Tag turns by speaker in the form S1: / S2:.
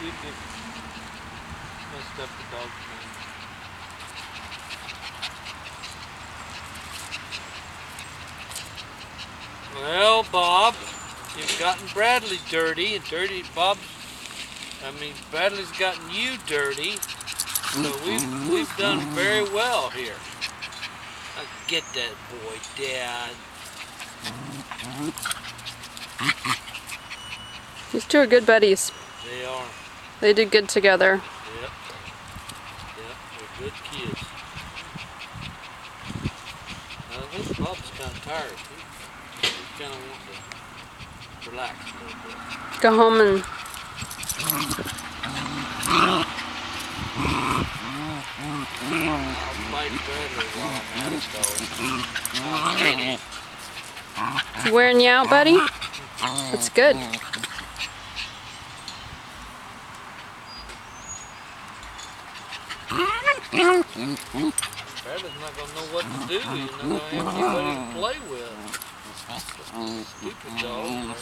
S1: we just messed up the dog's name. Well, Bob, you've gotten Bradley dirty, and Bradley's gotten you dirty. So we've done very well here. Now get that boy, Dad.
S2: These two are good buddies.
S1: They are.
S2: They did good together.
S1: Yep. Yep, they're good kids. Now this Bob's kind of tired. He kind of wants to relax a little bit.
S2: Go home and...
S1: I'll fight Bradley while I'm at it, though.
S2: He's wearing you out, buddy? That's good.
S1: Bradley's not going to know what to do. He's not going to have anybody to play with. Stupid dog.